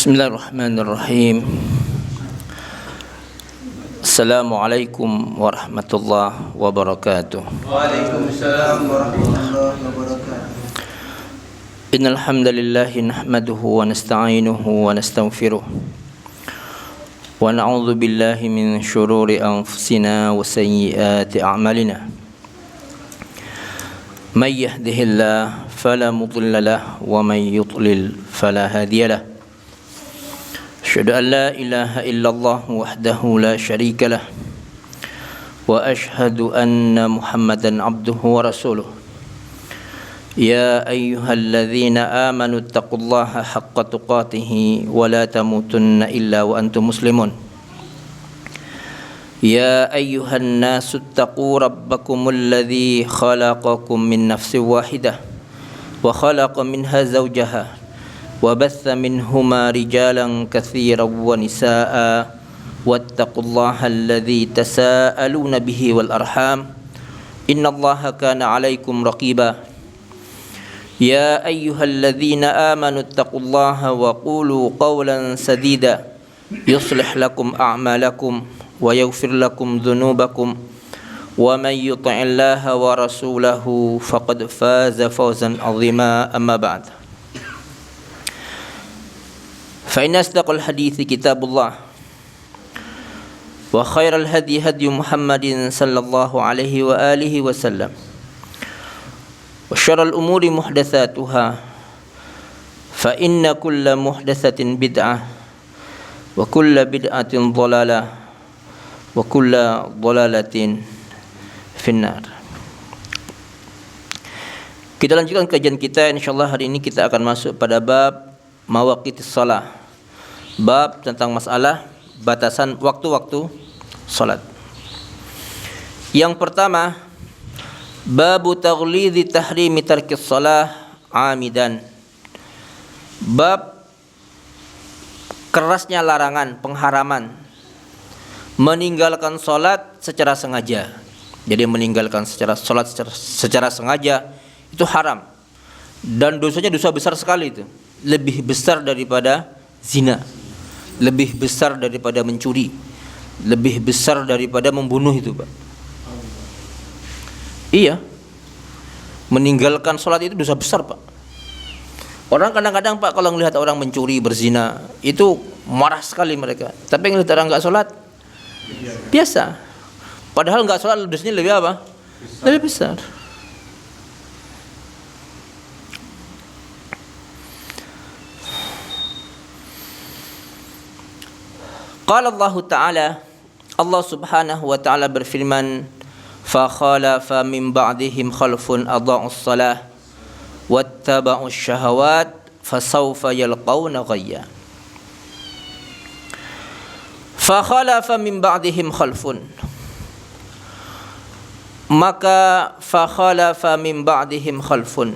Bismillahirrahmanirrahim. Assalamualaikum warahmatullahi wabarakatuh. Waalaikumsalam warahmatullahi wabarakatuh. Innal hamdalillah nahmaduhu wa nasta'inuhu wa nastaghfiruh. Wa na'udzu billahi min shururi anfusina wa sayyiati a'malina. May yahdihillahu fala mudilla lahu wa may yudlil fala hadiya lahu. Asyhadu an la ilaha illallah wahdahu la syarika lah wa asyhadu anna Muhammadan abduhu wa rasuluh. Ya ayyuhalladzina amanu taqullaha haqqa tuqatih wa la tamutunna illa wa antum muslimun. Ya ayyuhan nasu taqu rabbakumul ladzi khalaqakum min nafsin wahidah wa khalaqa minha zawjaha وبث منهما رجالا كثيرا ونساء واتقوا الله الذي تساءلون به والأرحام إن الله كان عليكم رقيبا يا أيها الذين آمنوا اتقوا الله وقولوا قولا سديدا يصلح لكم أعمالكم ويغفر لكم ذنوبكم ومن يطع الله ورسوله فقد فاز فوزا عظيما أما بعد فإن أصدق الحديث كتاب الله وخير الهدي هدي محمد صلى الله عليه وآله وسلم وشر الأمور محدثاتها فإن كل محدثة بدعة وكل بدعة ضلالة وكل ضلالة في النار. Kita lanjutkan kajian kita. InsyaAllah hari ini kita akan masuk pada bab mawaqitis shalah, bab tentang masalah batasan waktu-waktu salat. Yang pertama, babu taghlidhi tahrimi tarkis shalah amidan. Bab kerasnya larangan, pengharaman meninggalkan salat secara sengaja. Jadi meninggalkan salat secara sengaja itu haram. Dan dosanya dosa besar sekali itu. Lebih besar daripada zina, lebih besar daripada mencuri, lebih besar daripada membunuh itu, Pak. Iya, meninggalkan sholat itu dosa besar, Pak. Orang kadang-kadang, Pak, kalau melihat orang mencuri, berzina, itu marah sekali mereka. Tapi melihat orang nggak sholat, biasa. Padahal nggak sholat dosanya lebih apa? Lebih besar. Qala Allah Ta'ala, Allah Subhanahu wa Ta'ala berfirman, fa khalafa min ba'dihim khalfun adha'us shalah wattaba'us syahawat fasawfa yalqawna ghayya. Fa khalafa min ba'dihim khalfun, maka fa khalafa min ba'dihim khalfun,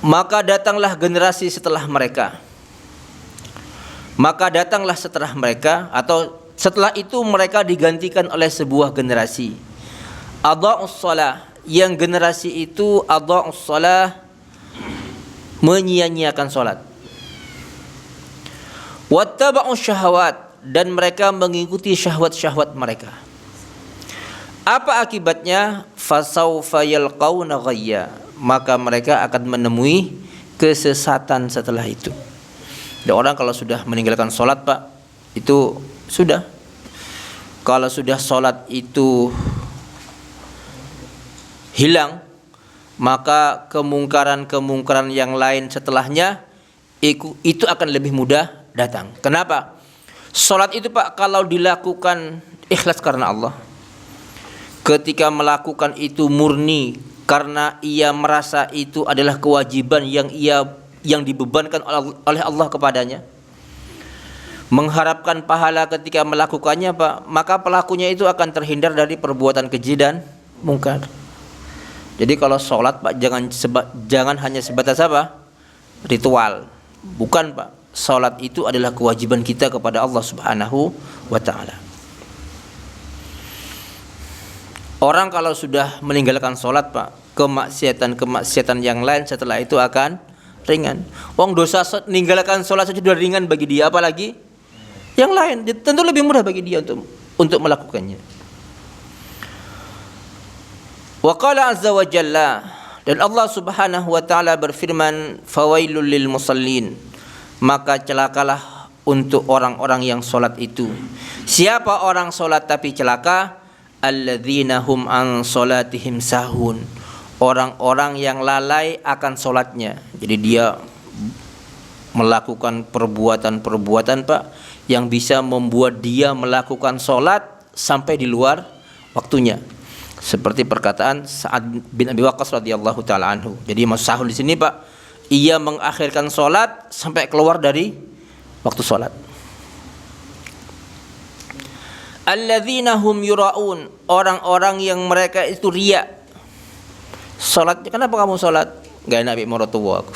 maka datanglah generasi setelah mereka. Maka datanglah setelah mereka, atau setelah itu mereka digantikan oleh sebuah generasi. Adha'us shalah, yang generasi itu adha'us shalah, menyia-nyiakan salat. Wattaba'us syahawat, dan mereka mengikuti syahwat-syahwat mereka. Apa akibatnya? Fasawfa yalqawna ghayya, maka mereka akan menemui kesesatan setelah itu. Dan orang kalau sudah meninggalkan sholat, Pak, itu sudah. Kalau sudah sholat itu hilang, maka kemungkaran-kemungkaran yang lain setelahnya itu akan lebih mudah datang. Kenapa? Sholat itu, Pak, kalau dilakukan ikhlas karena Allah, ketika melakukan itu murni karena ia merasa itu adalah kewajiban yang dibebankan oleh Allah kepadanya, mengharapkan pahala ketika melakukannya, Pak, maka pelakunya itu akan terhindar dari perbuatan keji dan mungkar. Jadi kalau sholat, Pak, jangan hanya sebatas apa? Ritual. Bukan, Pak. Sholat itu adalah kewajiban kita kepada Allah Subhanahu wa Ta'ala. Orang kalau sudah meninggalkan sholat, Pak, kemaksiatan yang lain setelah itu akan ringan. Wong dosa meninggalkan sholat saja sudah ringan bagi dia, apalagi yang lain. Tentu lebih mudah bagi dia untuk melakukannya. Wa qala azza wa jalla, dan Allah Subhanahu wa taala berfirman, fawailul lil musallin, maka celakalah untuk orang-orang yang sholat itu. Siapa orang sholat tapi celaka? Alladzina hum an sholatihim sahun, orang-orang yang lalai akan sholatnya. Jadi dia melakukan perbuatan-perbuatan Pak yang bisa membuat dia melakukan sholat sampai di luar waktunya. Seperti perkataan Sa'ad bin Abi Waqqas radhiyallahu taala anhu. Jadi maksud sahun di sini Pak, ia mengakhirkan sholat sampai keluar dari waktu sholat. Alladzina hum yura'un, orang-orang yang mereka itu riya. Sholatnya, kenapa kamu sholat? Gak enak mertua aku.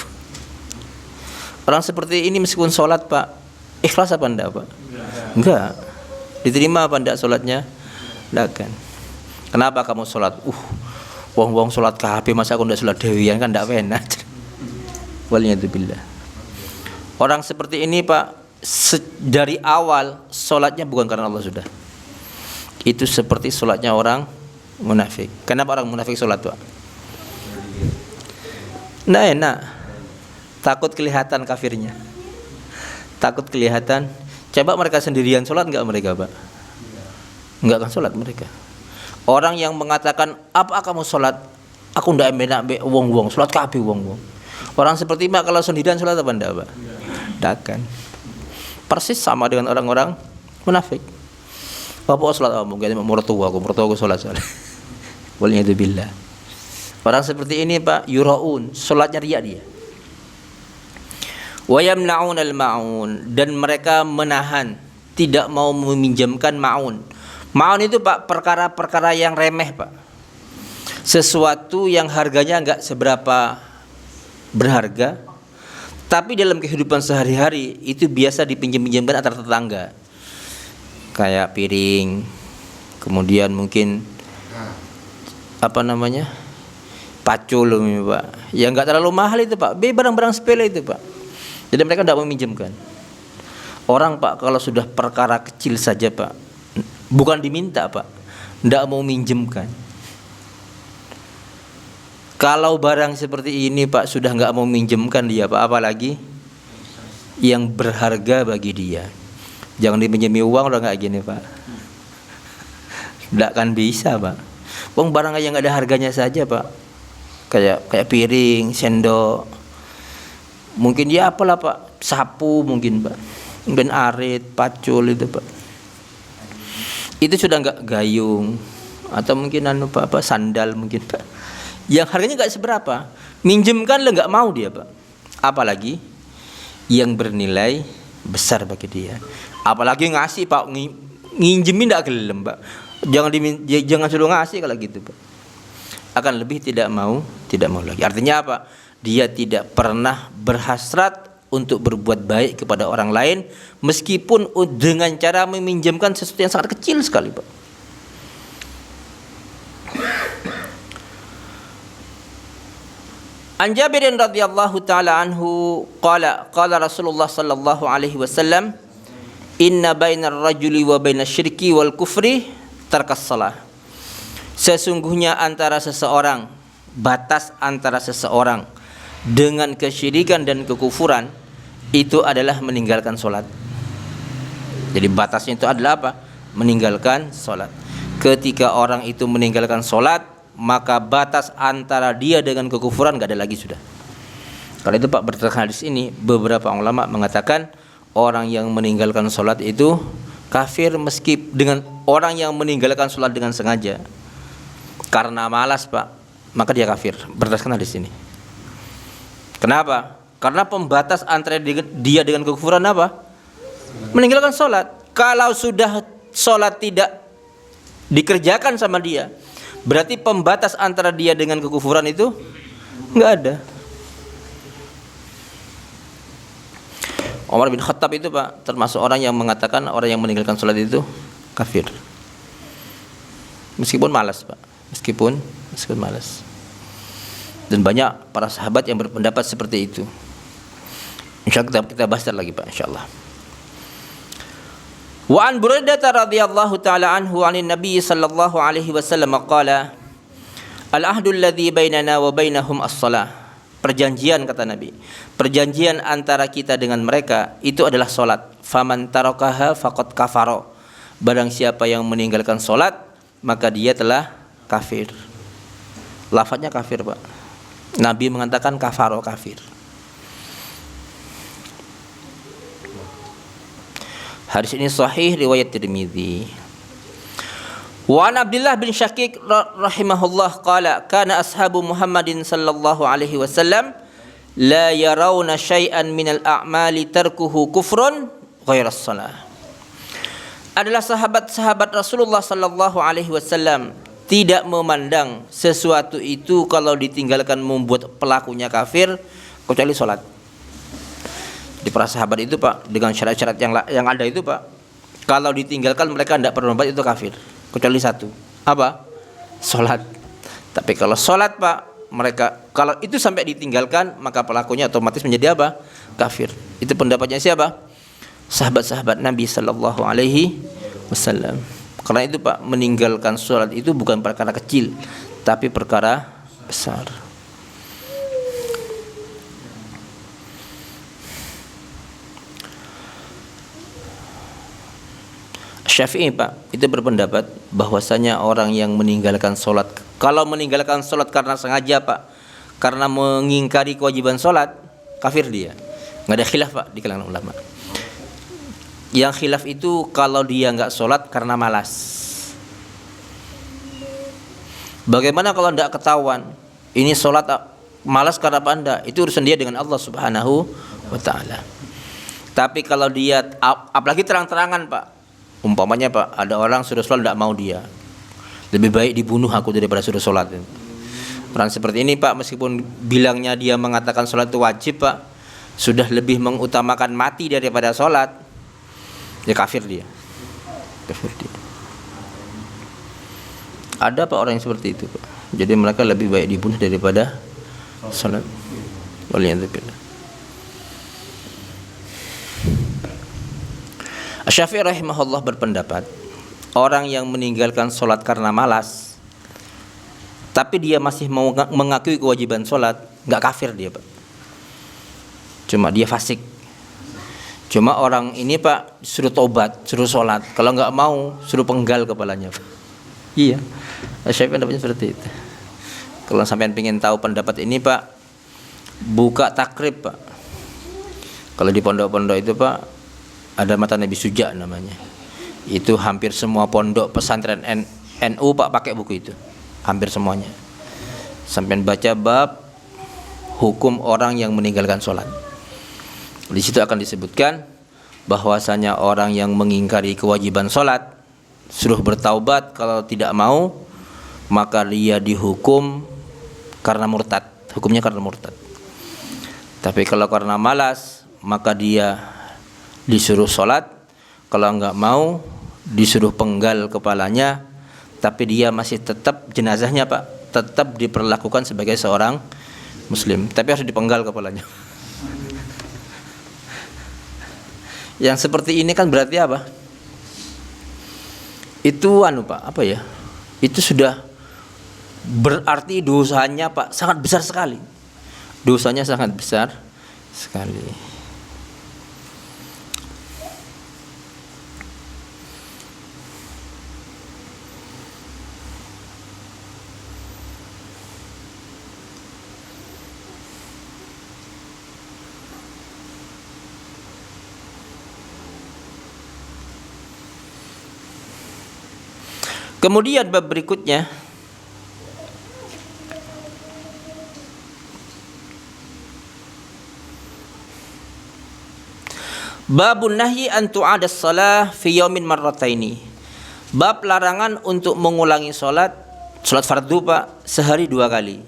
Orang seperti ini meskipun sholat Pak, ikhlas apa enggak Pak? Enggak. Diterima apa enggak sholatnya? Enggak kan. Kenapa kamu sholat? Wong-wong sholat KHP, masa aku enggak sholat dewian, kan enggak enak. Waliyadzubillah. Orang seperti ini Pak, dari awal sholatnya bukan karena Allah sudah. Itu seperti sholatnya orang munafik. Kenapa orang munafik sholat Pak? Nggak enak. Takut kelihatan kafirnya. Takut kelihatan. Coba mereka sendirian sholat nggak mereka Pak? Nggak akan sholat mereka. Orang yang mengatakan, apa kamu sholat? Aku nggak enak wong-wong, sholat kabeh wong-wong. Orang seperti Pak kalau sendirian sholat apa enggak Pak? Nggak akan. Persis sama dengan orang-orang munafik. Bapak sholat kamu, gak ada mertua aku sholat. Waliyadzubillah. Orang seperti ini Pak, yura'un, sholatnya riya dia. Wa yamna'un al-ma'un, dan mereka menahan, tidak mau meminjamkan ma'un. Ma'un itu Pak, perkara-perkara yang remeh Pak. Sesuatu yang harganya enggak seberapa berharga, tapi dalam kehidupan sehari-hari itu biasa dipinjam-pinjamkan antar tetangga. Kayak piring, kemudian mungkin pacul Pak. Yang enggak terlalu mahal itu Pak, barang-barang sepele itu Pak. Jadi mereka tidak meminjamkan. Orang Pak kalau sudah perkara kecil saja Pak, bukan diminta Pak, tidak mau minjemkan. Kalau barang seperti ini Pak sudah enggak mau minjemkan dia Pak, apalagi yang berharga bagi dia. Jangan dipinjami uang udah enggak gini Pak. Tidak kan bisa Pak. Wong barang yang enggak ada harganya saja Pak. Kayak piring, sendok. Mungkin ya apalah Pak, sapu mungkin Pak. Mungkin arit, pacul itu Pak. Itu sudah enggak gayung atau mungkin sandal mungkin Pak. Yang harganya enggak seberapa. Minjemkan enggak mau dia Pak. Apalagi yang bernilai besar bagi dia. Apalagi ngasih Pak, nginjemin enggak gelem Pak. Jangan suruh ngasih kalau gitu Pak. Akan lebih tidak mau lagi. Artinya apa? Dia tidak pernah berhasrat untuk berbuat baik kepada orang lain meskipun dengan cara meminjamkan sesuatu yang sangat kecil sekali Pak. An Jabirin radhiyallahu taala anhu qala Rasulullah sallallahu alaihi wasallam, inna bainar rajuli wa bainas syirki wal kufri tarkas shalah. Sesungguhnya batas antara seseorang dengan kesyirikan dan kekufuran itu adalah meninggalkan sholat. Jadi batasnya itu adalah apa? Meninggalkan sholat. Ketika orang itu meninggalkan sholat, maka batas antara dia dengan kekufuran gak ada lagi sudah. Kalau itu Pak, berdasarkan hadis ini beberapa ulama mengatakan orang yang meninggalkan sholat itu kafir meski dengan orang yang meninggalkan sholat dengan sengaja karena malas Pak, maka dia kafir berdasarkan hadis ini. Kenapa? Karena pembatas antara dia dengan kekufuran apa? Meninggalkan sholat. Kalau sudah sholat tidak dikerjakan sama dia, berarti pembatas antara dia dengan kekufuran itu nggak ada. Umar bin Khattab itu Pak termasuk orang yang mengatakan orang yang meninggalkan sholat itu kafir. Meskipun malas Pak, meskipun malas. Dan banyak para sahabat yang berpendapat seperti itu. Insyaallah kita bahas lagi Pak, insyaallah. Wa an Buraidah radhiyallahu taala anhu 'anil Nabi sallallahu alaihi wasallam qala al-ahdu alladhi bainana wa bainahum as-shalah. Perjanjian kata Nabi, perjanjian antara kita dengan mereka itu adalah salat. Faman tarakaha faqad kafara. Barang siapa yang meninggalkan salat maka dia telah kafir. Lafadznya kafir, Pak. Nabi mengatakan kafaro, kafir. Hadis ini sahih riwayat Tirmidzi. Wa an Abdullah bin Syaqiq rahimahullah qala kana ashabu Muhammadin sallallahu alaihi wasallam la yarawna syai'an minal a'mali tarkuhu kufrun ghairas shalah. Adalah sahabat-sahabat Rasulullah sallallahu alaihi wasallam tidak memandang sesuatu itu kalau ditinggalkan membuat pelakunya kafir kecuali salat. Di para sahabat itu Pak, dengan syarat-syarat yang ada itu Pak, kalau ditinggalkan mereka tidak bertobat itu kafir, kecuali satu, apa? Salat. Tapi kalau salat Pak, mereka kalau itu sampai ditinggalkan maka pelakunya otomatis menjadi apa? Kafir. Itu pendapatnya siapa? Sahabat-sahabat Nabi sallallahu alaihi wasallam. Karena itu Pak, meninggalkan salat itu bukan perkara kecil, tapi perkara besar. Syafi'i Pak itu berpendapat bahwasanya orang yang meninggalkan sholat, kalau meninggalkan sholat karena sengaja Pak, karena mengingkari kewajiban sholat, kafir dia. Nggak ada khilaf Pak di kalangan ulama. Yang khilaf itu kalau dia nggak sholat karena malas. Bagaimana kalau tidak ketahuan ini sholat malas karena apa anda? Itu urusan dia dengan Allah Subhanahu wa Ta'ala. Tapi kalau dia apalagi terang-terangan Pak, umpamanya Pak, ada orang suruh sholat tidak mau dia, lebih baik dibunuh aku daripada suruh sholat. Orang seperti ini Pak, meskipun bilangnya dia mengatakan sholat itu wajib Pak, sudah lebih mengutamakan mati daripada sholat, ya kafir dia. Kafir dia. Ada Pak orang yang seperti itu Pak. Jadi mereka lebih baik dibunuh daripada sholat. Waliyadzubillah. Syafi'i rahimahullah berpendapat orang yang meninggalkan sholat karena malas tapi dia masih mau mengakui kewajiban sholat, nggak kafir dia Pak, cuma dia fasik. Cuma orang ini Pak suruh tobat, suruh sholat, kalau nggak mau suruh penggal kepalanya Pak. Iya, Syafi'i pendapatnya seperti itu. Kalau sampean pengen tahu pendapat ini Pak, buka takrib Pak. Kalau di pondok-pondok itu Pak ada mata Nabi Suja namanya. Itu hampir semua pondok pesantren NU Pak pakai buku itu. Hampir semuanya. Sampai baca bab hukum orang yang meninggalkan sholat. Di situ akan disebutkan bahwasanya orang yang mengingkari kewajiban sholat suruh bertaubat, kalau tidak mau maka dia dihukum karena murtad. Hukumnya karena murtad. Tapi kalau karena malas maka dia disuruh sholat, kalau enggak mau disuruh penggal kepalanya, tapi dia masih tetap jenazahnya Pak, tetap diperlakukan sebagai seorang muslim, tapi harus dipenggal kepalanya. Yang seperti ini kan berarti apa? Itu Pak, apa ya? Itu sudah berarti dosanya Pak sangat besar sekali. Dosanya sangat besar sekali. Kemudian bab berikutnya babun nahyi an tu'ada shalah fi yaumin marrataini. Bab larangan untuk mengulangi salat fardu Pak sehari 2 kali.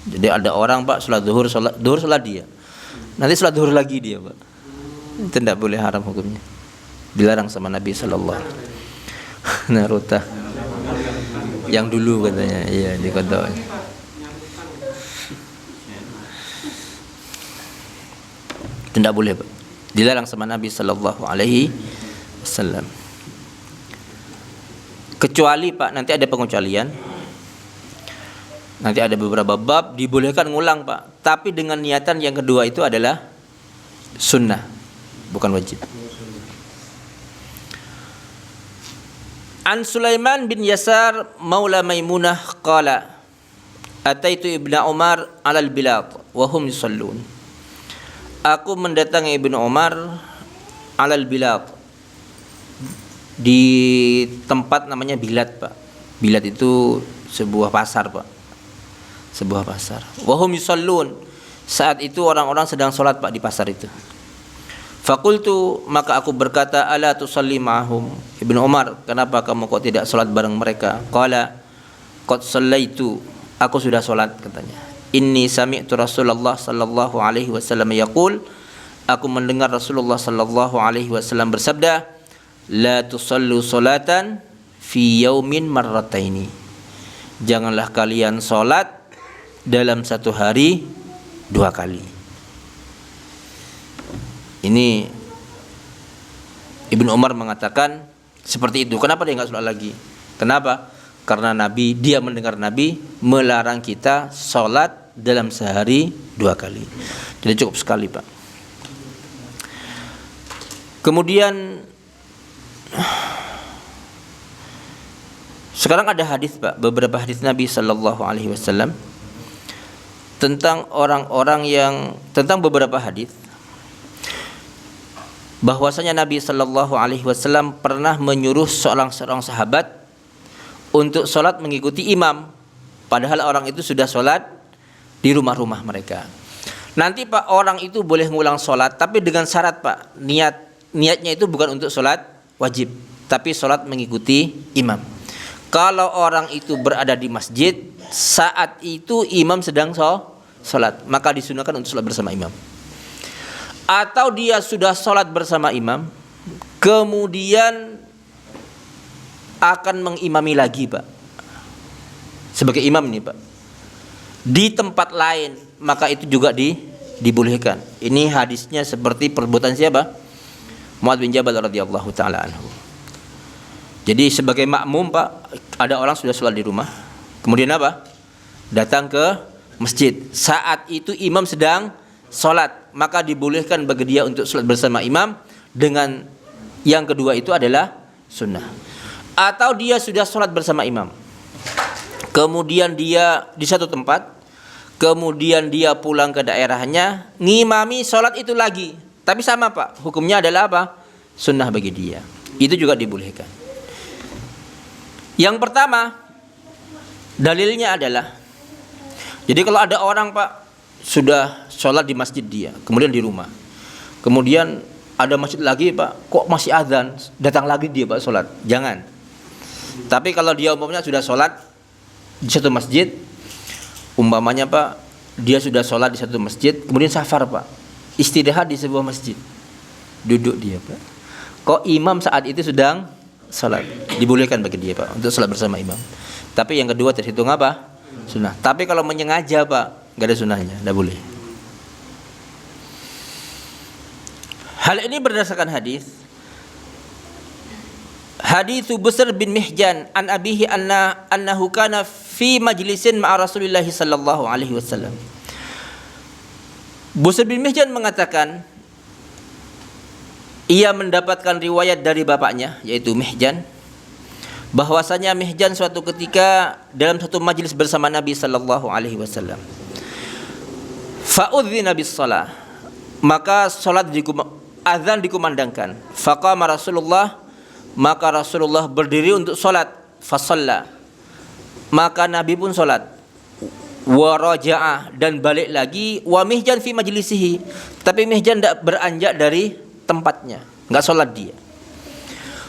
Jadi ada orang Pak salat zuhur salat dia, nanti salat zuhur lagi dia Pak. Itu tidak boleh, haram hukumnya. Dilarang sama Nabi sallallahu alaihi wasallam. Naruta yang dulu katanya, iya di kodok. Tidak boleh, Pak. Dilarang sama Nabi sallallahu alaihi wasallam. Kecuali, Pak, nanti ada pengecualian. Nanti ada beberapa bab dibolehkan ngulang, Pak. Tapi dengan niatan yang kedua itu adalah sunnah, bukan wajib. An Sulaiman bin Yasar maula Maimunah qala ataitu Ibnu Umar 'alal bilad wa hum yusallun. Aku mendatangi Ibnu Umar 'alal bilad, di tempat namanya Bilad, Pak. Bilad itu sebuah pasar, Pak. Sebuah pasar. Wa hum yusallun. Saat itu orang-orang sedang sholat, Pak, di pasar itu. Fakultu, maka aku berkata, ala tusalli ma'ahum. Ibnu Umar, kenapa kamu kok tidak sholat bareng mereka? Qala qad shallaitu, aku sudah sholat, katanya. Inni sami'tu Rasulullah sallallahu alaihi wasallam yaqul, aku mendengar Rasulullah sallallahu alaihi wasallam bersabda, la tusallu salatan fi yaumin marrataini. Janganlah kalian sholat dalam satu hari 2 kali. Ini Ibnu Umar mengatakan seperti itu. Kenapa dia enggak sholat lagi? Kenapa? Karena dia mendengar Nabi melarang kita sholat dalam sehari 2 kali. Jadi cukup sekali, Pak. Kemudian sekarang ada hadis, Pak, beberapa hadis Nabi sallallahu alaihi wasallam tentang orang-orang yang, tentang beberapa hadis bahwasanya Nabi sallallahu alaihi wasallam pernah menyuruh seorang sahabat untuk sholat mengikuti imam, padahal orang itu sudah sholat di rumah-rumah mereka. Nanti, Pak, orang itu boleh ngulang sholat, tapi dengan syarat, Pak, niatnya itu bukan untuk sholat wajib, tapi sholat mengikuti imam. Kalau orang itu berada di masjid saat itu imam sedang sholat, maka disunahkan untuk sholat bersama imam. Atau dia sudah sholat bersama imam, kemudian akan mengimami lagi, Pak, sebagai imam ini, Pak, di tempat lain, maka itu juga dibolehkan. Ini hadisnya seperti perbuatan siapa? Mu'adz bin Jabal radhiyallahu taala anhu. Jadi sebagai makmum, Pak, ada orang sudah sholat di rumah, kemudian apa? Datang ke masjid. Saat itu imam sedang sholat, maka dibolehkan bagi dia untuk sholat bersama imam. Dengan yang kedua itu adalah sunnah. Atau dia sudah sholat bersama imam, kemudian dia di satu tempat, kemudian dia pulang ke daerahnya, ngimami sholat itu lagi, tapi sama, Pak, hukumnya adalah apa? Sunnah bagi dia. Itu juga dibolehkan. Yang pertama, dalilnya adalah, jadi kalau ada orang, Pak, sudah sholat di masjid dia, kemudian di rumah, kemudian ada masjid lagi, Pak, kok masih azan, datang lagi dia, Pak, sholat. Jangan. Tapi kalau dia umpamanya sudah sholat di satu masjid, umpamanya, Pak, dia sudah sholat di satu masjid, kemudian safar, Pak, istirahat di sebuah masjid, duduk dia, Pak, kok imam saat itu sedang sholat, dibolehkan bagi dia, Pak, untuk sholat bersama imam. Tapi yang kedua terhitung apa? Sunnah. Tapi kalau menyengaja, Pak, nggak ada sunnahnya, nggak boleh. Hal ini berdasarkan hadis Busr bin Mihjan an abihi annahu kana fi majlisin ma'a Rasulillah sallallahu alaihi wasallam. Busr bin Mihjan mengatakan ia mendapatkan riwayat dari bapaknya, yaitu Mihjan, bahwasanya Mihjan suatu ketika dalam satu majlis bersama Nabi sallallahu alaihi wasallam. Fa'udzina bis-shalah, maka salat azan dikumandangkan. Faqama Rasulullah, maka Rasulullah berdiri untuk salat. Fasalla, maka Nabi pun salat. Wa raja'ah, dan balik lagi. Wa Mihjan fi majlisihi, tapi Mihjan tidak beranjak dari tempatnya, enggak salat dia.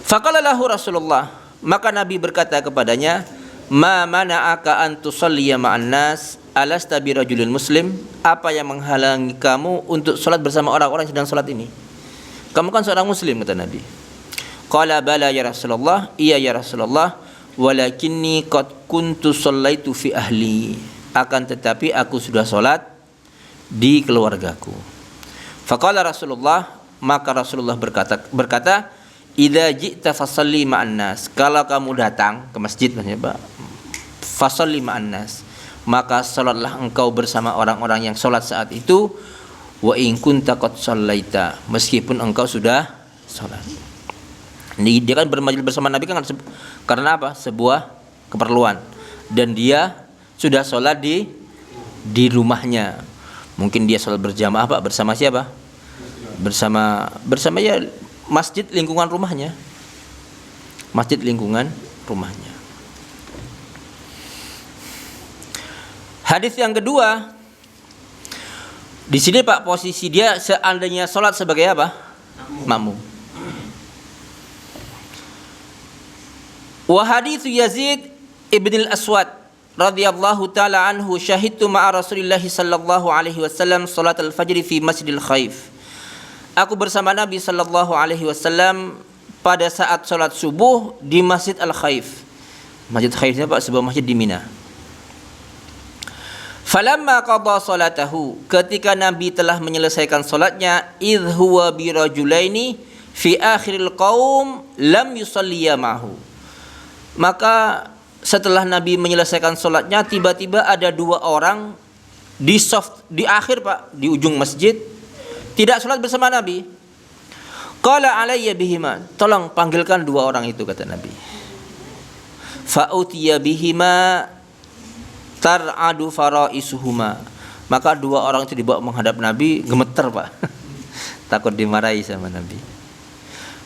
Faqala lahu Rasulullah, maka Nabi berkata kepadanya, ma mana'aka an tusalliya ma'an nas alasta birajulin muslim, apa yang menghalangi kamu untuk salat bersama orang-orang yang sedang salat ini? Kamu kan seorang muslim, kata Nabi. Qala bala ya Rasulullah, iya ya Rasulullah, walakinni qad kuntu shallaitu fi ahli, akan tetapi aku sudah salat di keluargaku. Faqala Rasulullah, maka Rasulullah berkata, idza ji'ta fasalli ma'an nas. Kalau kamu datang ke masjid maksudnya Pak, fasalli ma'an nas, maka salatlah engkau bersama orang-orang yang salat saat itu. Wa in kunta qad sallaita, meskipun engkau sudah salat. Ini dia kan bermajlis bersama Nabi kan karena apa? Sebuah keperluan. Dan dia sudah salat di rumahnya. Mungkin dia salat berjamaah Pak, bersama siapa? Bersama ya masjid lingkungan rumahnya. Masjid lingkungan rumahnya. Hadis yang kedua, di sini Pak posisi dia seandainya sholat sebagai apa? Makmum. Wa hadits Yazid ibn al-Aswad radhiyallahu taala anhu, syahidtu ma'a Rasulillah sallallahu alaihi wasallam salat al-fajr fi Masjidil Khaif. Aku bersama Nabi sallallahu alaihi wasallam pada saat salat subuh di Masjid Al-Khaif. Masjid Khaif ini Pak sebuah masjid di Mina. Falamma qada salatahu, ketika Nabi telah menyelesaikan salatnya, idh huwa bi rajulaini fi akhiril qaum lam yusalliya ma'hu. Maka setelah Nabi menyelesaikan salatnya, tiba-tiba ada dua orang di akhir Pak, di ujung masjid, tidak salat bersama Nabi. Qala alayya bihima, tolong panggilkan dua orang itu, kata Nabi. Fa utiya bihima tar'adu faraisuhuma, maka dua orang itu dibawa menghadap Nabi, gemeter Pak. Takut dimarahi sama Nabi.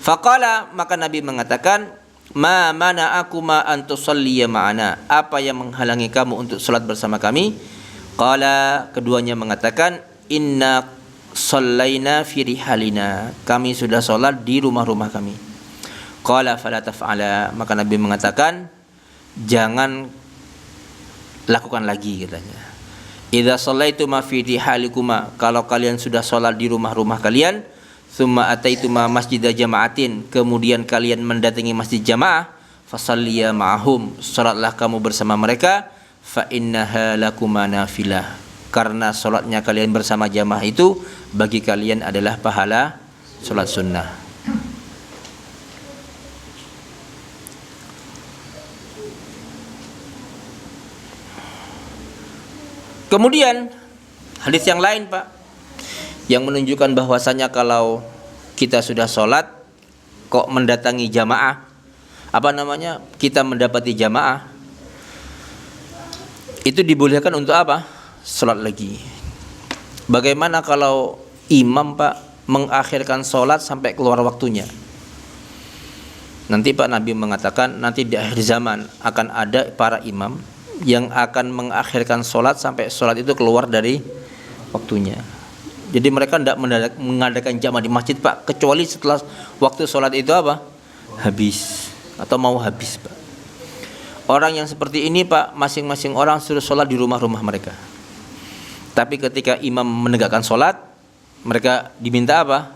Faqala, maka Nabi mengatakan, ma mana'akuma an tusalliya ma'ana, apa yang menghalangi kamu untuk salat bersama kami? Qala, keduanya mengatakan, inna sallaina fi rihalina, kami sudah salat di rumah-rumah kami. Qala fala taf'ala, maka Nabi mengatakan, jangan lakukan lagi, katanya. Idza shallaituma fi rihalikuma, kalau kalian sudah salat di rumah-rumah kalian, tsumma ataituma masjida jama'atin, kemudian kalian mendatangi masjid jamaah, fasalliya ma'hum, salatlah kamu bersama mereka, fa innaha lakuma nafilah, karena salatnya kalian bersama jamaah itu bagi kalian adalah pahala salat sunnah. Kemudian hadis yang lain Pak, yang menunjukkan bahwasanya kalau kita sudah sholat kok mendatangi jamaah, kita mendapati jamaah, itu dibolehkan untuk apa? Sholat lagi. Bagaimana kalau imam Pak mengakhirkan sholat sampai keluar waktunya? Nanti Pak Nabi mengatakan, nanti di akhir zaman akan ada para imam yang akan mengakhirkan sholat sampai sholat itu keluar dari waktunya. Jadi mereka tidak mengadakan jamaah di masjid Pak, kecuali setelah waktu sholat itu apa? Habis atau mau habis Pak. Orang yang seperti ini Pak, masing-masing orang suruh sholat di rumah-rumah mereka. Tapi ketika imam menegakkan sholat, mereka diminta apa?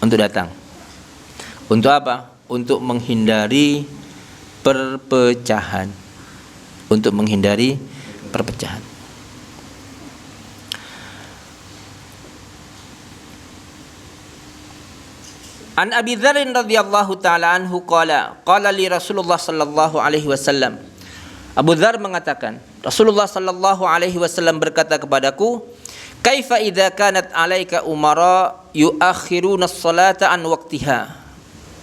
Untuk datang. Untuk apa? Untuk menghindari perpecahan. Untuk menghindari perpecahan. An Abi Dzar radhiyallahu taala anhu qala li Rasulullah sallallahu alaihi wasallam. Abu Dzar mengatakan, Rasulullah sallallahu alaihi wasallam berkata kepadaku, kaifa idza kanat alaika umara yuakhiruna as-salata an waqtiha.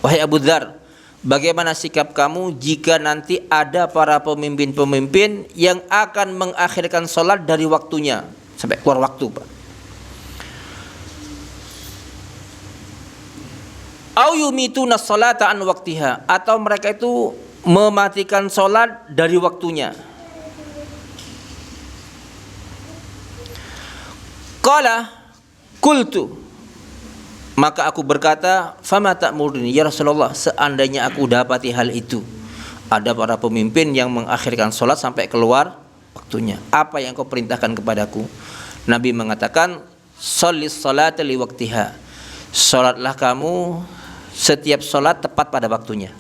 Wahai Abu Dzar, bagaimana sikap kamu jika nanti ada para pemimpin-pemimpin yang akan mengakhirkan sholat dari waktunya sampai keluar waktu Pak? Au yumituna sholata an waqtiha, atau mereka itu mematikan sholat dari waktunya. Qala qultu, maka aku berkata, fama ta'muruni ya Rasulullah, seandainya aku dapati hal itu, ada para pemimpin yang mengakhirkan sholat sampai keluar waktunya, apa yang kau perintahkan kepadaku? Nabi mengatakan, shollis sholata li waqtiha, sholatlah kamu setiap sholat tepat pada waktunya.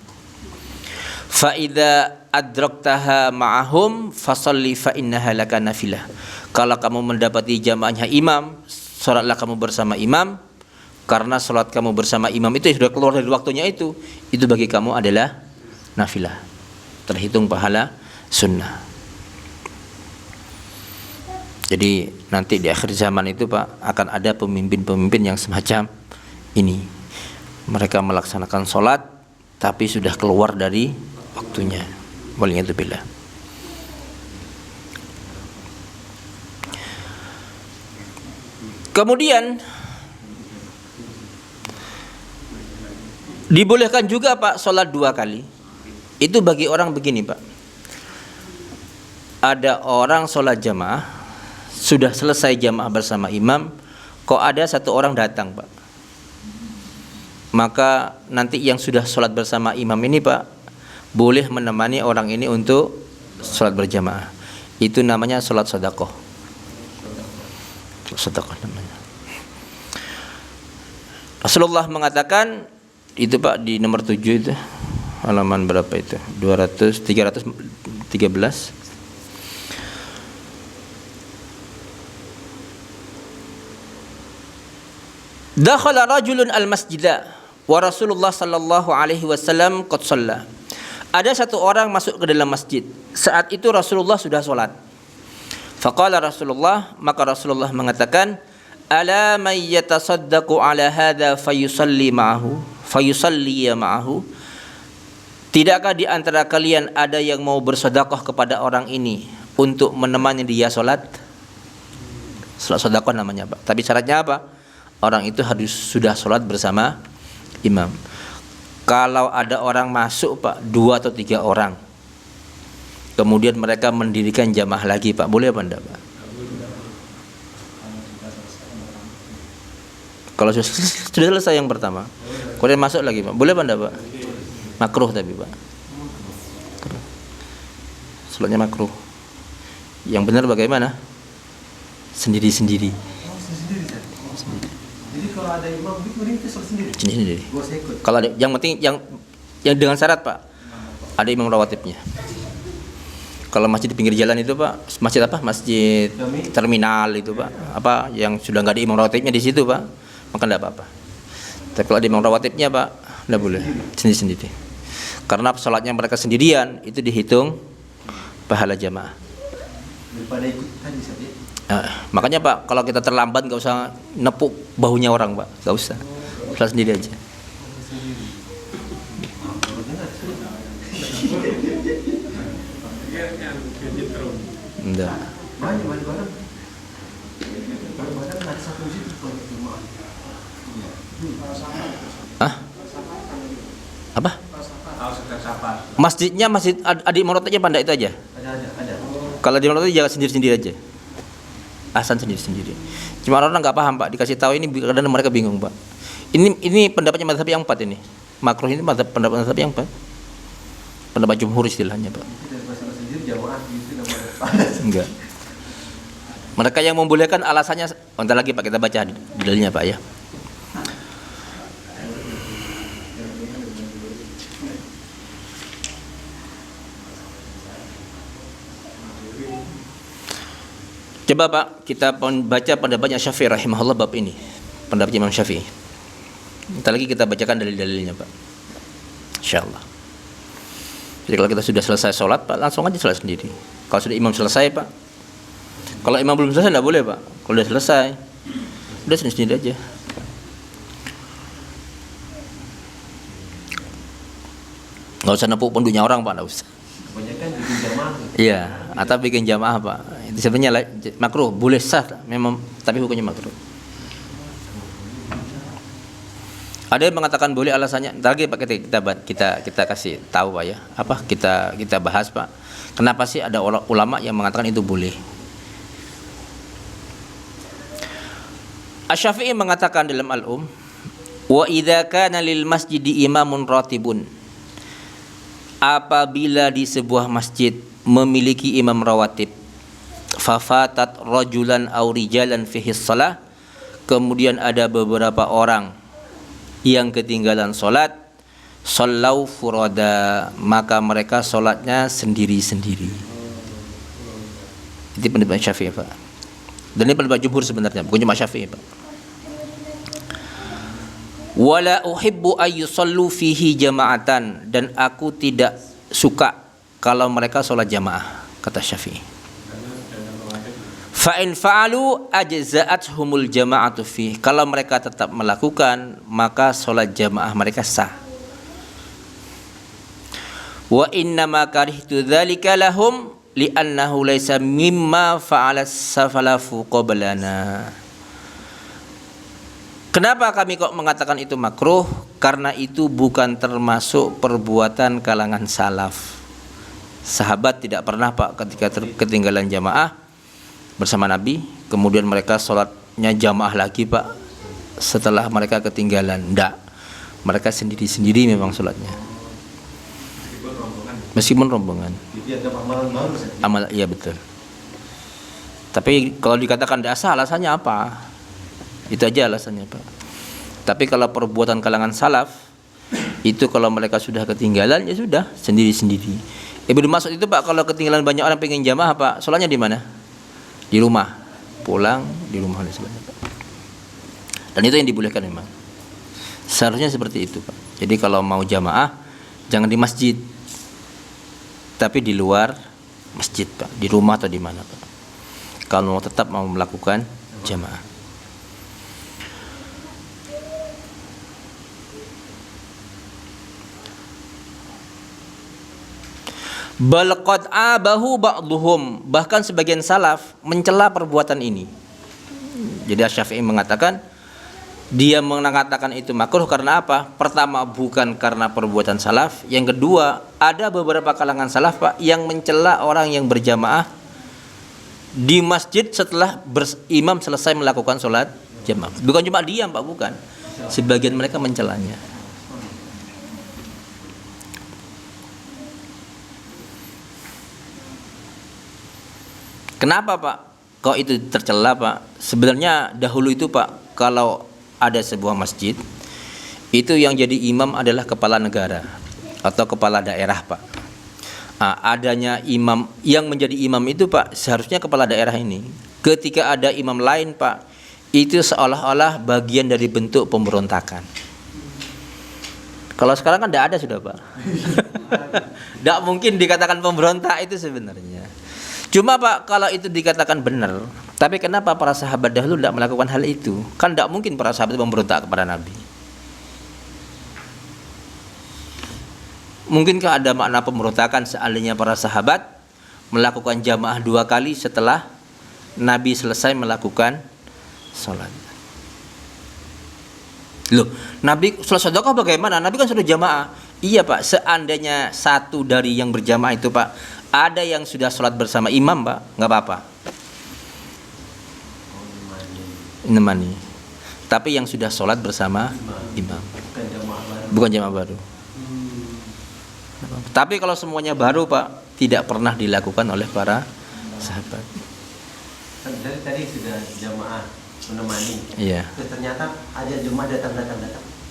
Fa idza adraktaha ma'ahum fasalli fa innaha laka nafilah, kalau kamu mendapati jamaahnya imam salatlah kamu bersama imam, karena salat kamu bersama imam itu sudah keluar dari waktunya itu bagi kamu adalah nafilah, terhitung pahala sunnah. Jadi nanti di akhir zaman itu Pak akan ada pemimpin-pemimpin yang semacam ini. Mereka melaksanakan sholat tapi sudah keluar dari waktunya. Waliyadzubillah. Kemudian dibolehkan juga Pak sholat 2 kali. Itu bagi orang begini Pak. Ada orang sholat jamaah, sudah selesai jamaah bersama imam, kok ada satu orang datang Pak. Maka nanti yang sudah sholat bersama imam ini Pak, boleh menemani orang ini untuk sholat berjamaah. Itu namanya sholat sedekah. Sedekah namanya. Rasulullah mengatakan, itu Pak di nomor 7 itu, halaman berapa itu? 313. Dakhala rajulun al-masjidah wa Rasulullah sallallahu alaihi wasallam qad shalla. Ada satu orang masuk ke dalam masjid. Saat itu Rasulullah sudah salat. Faqala Rasulullah, maka Rasulullah mengatakan, "Ala may yatasaddaqu ala hadza fayusalli ma'ahu?" Tidakkah di antara kalian ada yang mau bersedekah kepada orang ini untuk menemani dia salat? Salat sedekah namanya, Pak. Tapi syaratnya apa? Orang itu harus sudah sholat bersama imam. Kalau ada orang masuk Pak, 2 atau 3 orang, kemudian mereka mendirikan jamaah lagi Pak, boleh apa enggak Pak? Kalau sudah selesai yang pertama, kemudian masuk lagi Pak, boleh apa enggak Pak? Makruh tapi Pak, sholatnya makruh. Yang benar bagaimana? Sendiri-sendiri. Jadi kalau ada imam itu sholat sendiri. Sendiri. Gua ikut. Kalau ada, yang penting yang dengan syarat Pak, ada imam rawatibnya. Kalau masjid di pinggir jalan itu Pak, masjid apa? Masjid terminal itu Pak, apa yang sudah nggak ada imam rawatibnya di situ Pak, maka nggak apa-apa. Tapi kalau ada imam rawatibnya Pak, nggak boleh, sendiri-sendiri. Karena sholatnya mereka sendirian itu dihitung pahala jamaah. Daripada ikut tadi saja. Makanya Pak, kalau kita terlambat nggak usah nepuk bahunya orang Pak, nggak usah, sholat sendiri aja. Enggak. Apa? Masjidnya masjid adik Morot aja pandai itu aja. Ada. Kalau di Morot jangan sendiri-sendiri aja. Asan sendiri-sendiri. Cuma orang nggak paham Pak, dikasih tahu ini kadang mereka bingung Pak. Ini pendapatnya mazhab yang 4 ini. Makruh ini pendapat mazhab yang 4. Pendapat jumhur istilahnya Pak. Enggak. Mereka yang membolehkan alasannya, bentar lagi Pak kita baca dalilnya Pak ya. Coba Pak, kita baca pendapatnya Syafi'i rahimahullah bab ini. Pendapat Imam Syafi'i. Nanti lagi kita bacakan dalil-dalilnya Pak, insyaallah. Jadi kalau kita sudah selesai sholat Pak, langsung aja sholat sendiri. Kalau sudah imam selesai Pak, kalau imam belum selesai tidak boleh Pak. Kalau sudah selesai, udah sendiri aja. Nggak usah nepuk punduknya orang Pak, nggak usah. Kebanyakan bikin jamaah. Iya, atau bikin jamaah Pak. Itu sebenarnya makruh, boleh sah memang, tapi hukumnya makruh. Ada yang mengatakan boleh, alasannya ntar lagi Pak kita kasih tahu Pak ya. Apa kita bahas Pak. Kenapa sih ada ulama yang mengatakan itu boleh? Asy-Syafi'i mengatakan dalam Al-Um, wa idza kana lil masjidi imamun ratibun. Apabila di sebuah masjid memiliki imam rawatib, fafatat rajulan aw rijalan fihi shalah, kemudian ada beberapa orang yang ketinggalan salat, sallau furada, maka mereka salatnya sendiri-sendiri. Itu pendapat Syafi'i Pak. Dan ini pendapat jumhur sebenarnya, bukan cuma Syafi'i, Pak. Wala uhibbu ayyusallu fihi jama'atan, dan aku tidak suka kalau mereka sholat jamaah, kata Syafi'i. Fa in fa'alu ajza'athumul jama'atu fihi, kalau mereka tetap melakukan maka sholat jamaah mereka sah. Wa inna ma karihtu dzalika lahum li'annahu laysa mimma fa'ala as-salafu qablana. Kenapa kami kok mengatakan itu makruh? Karena itu bukan termasuk perbuatan kalangan salaf. Sahabat tidak pernah, Pak, ketika ketinggalan jamaah bersama Nabi, kemudian mereka sholatnya jamaah lagi, Pak, setelah mereka ketinggalan. Enggak, mereka sendiri-sendiri memang sholatnya, meskipun rombongan. Jadi ada amalan baru saja. Amal, iya betul. Tapi kalau dikatakan tidak sah, alasannya apa? Itu aja alasannya, Pak. Tapi kalau perbuatan kalangan salaf itu, kalau mereka sudah ketinggalan ya sudah sendiri-sendiri. Ibnu Mas'ud itu, Pak, kalau ketinggalan banyak orang pengen jamaah, Pak, sholatnya di mana? Di rumah, pulang di rumah dan sebagainya, Pak. Dan itu yang dibolehkan memang. Seharusnya seperti itu, Pak. Jadi kalau mau jamaah jangan di masjid, tapi di luar masjid, Pak, di rumah atau di mana, Pak. Kalau tetap mau melakukan jamaah. Bal qad abahu ba'dhum, bahkan sebagian salaf mencela perbuatan ini. Jadi Asy-Syafi'i mengatakan, dia mengatakan itu makruh karena apa? Pertama, bukan karena perbuatan salaf. Yang kedua, ada beberapa kalangan salaf, Pak, yang mencela orang yang berjamaah di masjid setelah imam selesai melakukan sholat jamaah. Bukan cuma diam, Pak, bukan. Sebagian mereka mencelanya. Kenapa, Pak, kok itu tercela, Pak? Sebenarnya dahulu itu, Pak, kalau ada sebuah masjid, itu yang jadi imam adalah kepala negara atau kepala daerah, Pak. Adanya imam yang menjadi imam itu, Pak, seharusnya kepala daerah ini. Ketika ada imam lain, Pak, itu seolah-olah bagian dari bentuk pemberontakan. Kalau sekarang kan tidak ada sudah, Pak. Tidak mungkin dikatakan pemberontak itu sebenarnya. Cuma, Pak, kalau itu dikatakan benar, tapi kenapa para sahabat dahulu tidak melakukan hal itu? Kan tidak mungkin para sahabat memberontak kepada Nabi. Mungkinkah ada makna pemberontakan seandainya para sahabat melakukan jamaah 2 kali setelah Nabi selesai melakukan sholat? Loh, Nabi sholat sedekah bagaimana? Nabi kan sudah jamaah. Iya, Pak, seandainya satu dari yang berjamaah itu, Pak, ada yang sudah sholat bersama imam, Pak, nggak apa-apa. Nemani. Tapi yang sudah sholat bersama imam, bukan jamaah baru. Tapi kalau semuanya baru, Pak, tidak pernah dilakukan oleh para sahabat. Dari tadi sudah jamaah menemani. Iya. Ternyata ada jemaah datang.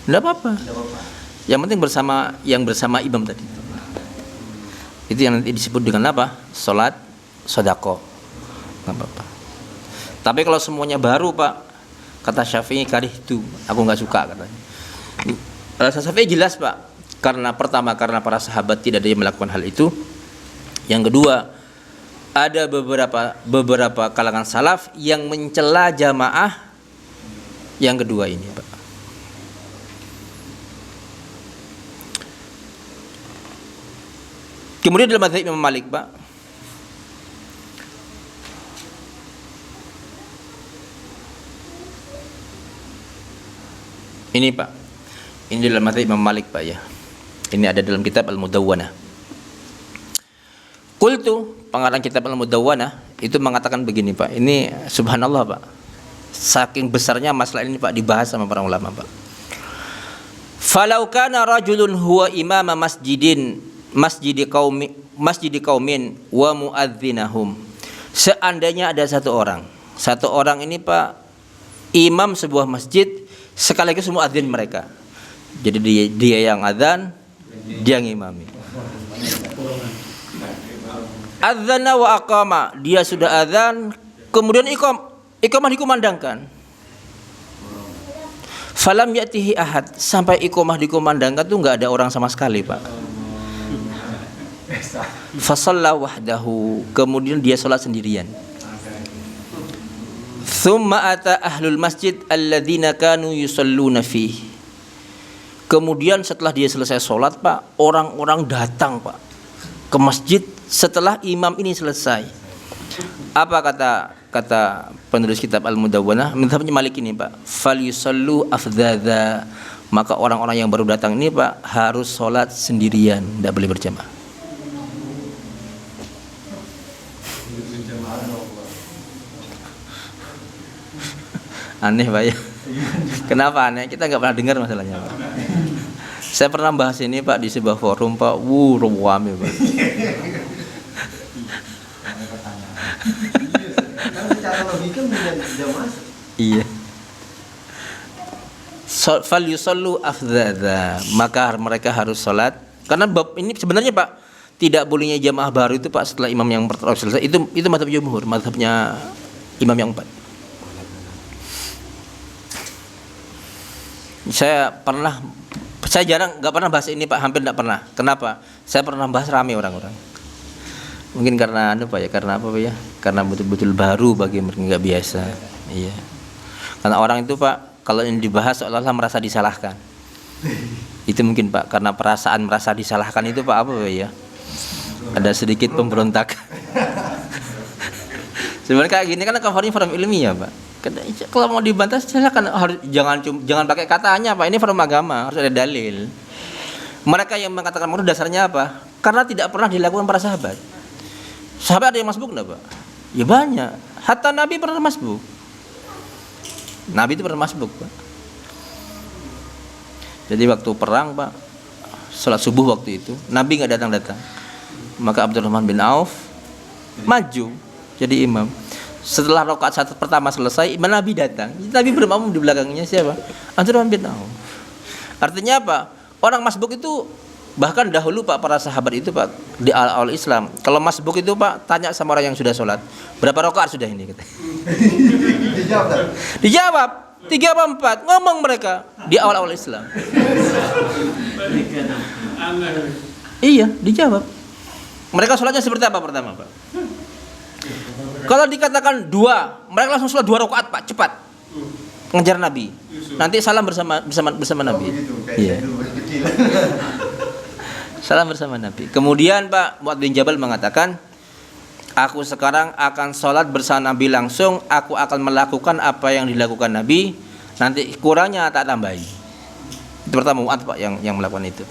Nggak apa-apa. Tidak apa-apa. Yang penting bersama imam tadi. Itu yang nanti disebut dengan apa? Sholat sodako. Nggak apa-apa. Tapi kalau semuanya baru, Pak, kata Syafi'i, karih itu, aku nggak suka, katanya. Alasan Syafi'i jelas, Pak. Karena pertama, karena para sahabat tidak ada yang melakukan hal itu. Yang kedua, ada beberapa kalangan salaf yang mencela jamaah yang kedua ini, Pak. Kemudian dalam mazhab Imam Malik, Pak, ini, Pak, ini dalam mazhab Imam Malik, Pak, ya. Ini ada dalam kitab Al-Mudawwanah. Qultu, pengarang kitab Al-Mudawwanah itu mengatakan begini, Pak. Ini subhanallah, Pak. Saking besarnya masalah ini, Pak, dibahas sama para ulama, Pak. Falau kana rajulun huwa imama masjidi qaumin wa muadzinahum. Seandainya ada satu orang ini, Pak, imam sebuah masjid sekaligus muadzin mereka. Jadi dia yang adzan, dia yang imami. Adzana wa aqama, dia sudah adzan, kemudian Iqamah dikumandangkan. Falam ya'tihi ahad, sampai iqamah dikumandangkan tuh enggak ada orang sama sekali, Pak. Fasalla wahdahu, kemudian dia salat sendirian. Thumma ata ahlul masjid alladzina kanu yusalluna fihi. Kemudian setelah dia selesai sholat, Pak, orang-orang datang, Pak, ke masjid setelah imam ini selesai. Apa kata penulis kitab Al-Mudawwanah, mazhabnya Malik ini, Pak, fal yusallu afdadza, maka orang-orang yang baru datang ini, Pak, harus sholat sendirian, tidak boleh berjamaah. Aneh, Pak, ya. Kenapa aneh? Kita nggak pernah dengar masalahnya, Pak. Saya pernah bahas ini, Pak, di sebuah forum, Pak. Rame, Pak. Secara logika jamaah. Iya. Fal yusallu afdadza, maka mereka harus sholat. Karena bab ini sebenarnya, Pak, tidak bolehnya jamaah baru itu, Pak, setelah imam yang pertama selesai. Itu mazhab jumhur, mazhabnya imam yang 4. Saya jarang, nggak pernah bahas ini, Pak, hampir nggak pernah. Kenapa? Saya pernah bahas rame orang-orang. Mungkin karena Pak ya, karena apa, Pak ya? Karena betul-betul baru bagi mereka, nggak biasa. Iya. Karena orang itu, Pak, kalau ini dibahas seolah-olah merasa disalahkan. Itu mungkin, Pak, karena perasaan merasa disalahkan itu, Pak, apa, Pak ya? Ada sedikit pemberontakan. Sebenarnya kayak gini kan forum ilmiah, Pak. Kalau mau dibantah silakan, jangan pakai katanya, Pak. Ini forum agama, harus ada dalil. Mereka yang mengatakan itu dasarnya apa? Karena tidak pernah dilakukan para sahabat. Sahabat ada yang masbuk enggak, Pak? Ya banyak. Hatta Nabi pernah masbuk. Nabi itu pernah masbuk, Pak. Jadi waktu perang, Pak, salat subuh waktu itu, Nabi enggak datang-datang. Maka Abdurrahman bin Auf maju jadi imam. Setelah rakaat pertama selesai, Nabi datang. Nabi bermakmum di belakangnya siapa? Abdurrahman bin Auf. Artinya apa? Orang masbuk itu bahkan dahulu, Pak, para sahabat itu, Pak, di awal Islam, kalau masbuk itu, Pak, tanya sama orang yang sudah sholat, berapa rakaat sudah ini? Dijawab 3 apa 4, ngomong mereka di awal-awal Islam. Iya, dijawab. Mereka sholatnya seperti apa pertama, Pak? Kalau dikatakan 2, mereka langsung sholat 2 rakaat, Pak, cepat. Ngejar Nabi. Nanti salam bersama Nabi. Iya. Salam bersama Nabi. Kemudian, Pak, Mu'adz bin Jabal mengatakan, aku sekarang akan sholat bersama Nabi langsung. Aku akan melakukan apa yang dilakukan Nabi. Nanti kurangnya tak tambahi. Itu pertama Mu'adz, Pak, yang melakukan itu.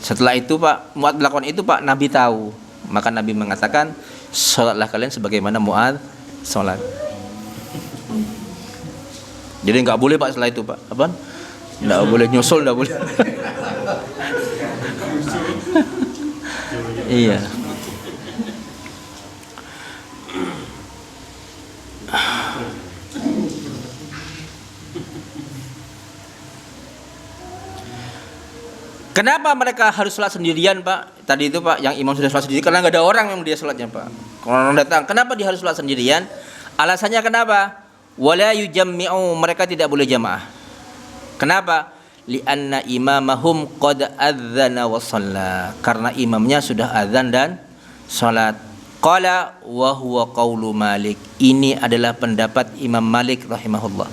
Setelah itu, Pak, Mu'adz melakukan itu, Pak, Nabi tahu. Maka Nabi mengatakan, sholatlah kalian sebagaimana Mu'adz sholat. Jadi nggak boleh, Pak, setelah itu, Pak. Apa? Nggak boleh nyusul, nggak boleh. Iya. Kenapa mereka harus sholat sendirian, Pak? Tadi itu, Pak, yang imam sudah sholat sendiri karena nggak ada orang yang dia sholatnya, Pak. Kalau orang datang, kenapa dia harus sholat sendirian? Alasannya kenapa? Wala yujammi'u, mereka tidak boleh jamaah. Kenapa? Li'anna imamahum qad adzana wa shalla, karena imamnya sudah azan dan salat. Qala wa huwa qaulu Malik, ini adalah pendapat Imam Malik rahimahullah.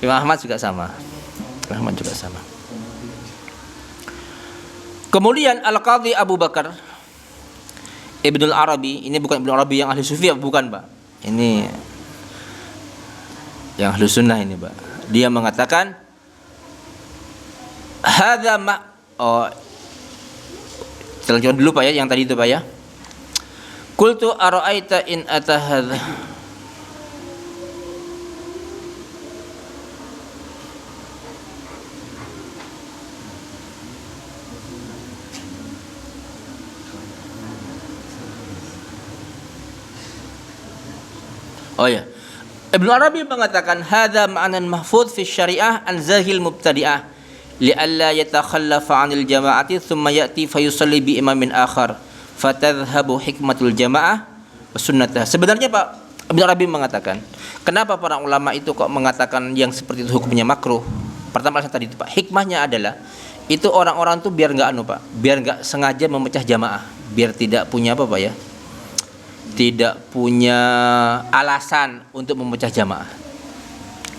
Imam Ahmad juga sama. Kemudian Al-Qadhi Abu Bakar Ibnul Arabi, ini bukan Ibnul Arabi yang ahli sufi, bukan, Pak. Ini yang ahli sunnah ini, Pak. Dia mengatakan hadza ma Terjemahan dulu, Pak, ya, yang tadi itu, Pak, ya. Qultu ara'aita in atahadza. Oh ya. Ibnu Arabi mengatakan hadza ma'nan mahfuz fi syariah an zahil mubtadi'ah li'alla yatakhallafa 'anil jama'ati thumma ya'ti fayusalli bi imamin akhar fatadhhabu hikmatul jama'ah wa sunnatah. Sebenarnya, Pak, Ibnu Arabi mengatakan, kenapa para ulama itu kok mengatakan yang seperti itu hukumnya makruh? Pertama tadi itu Pak, hikmahnya adalah itu orang-orang tuh biar nggak Pak, biar nggak sengaja memecah jamaah, biar tidak punya apa Pak ya, tidak punya alasan untuk memecah jamaah.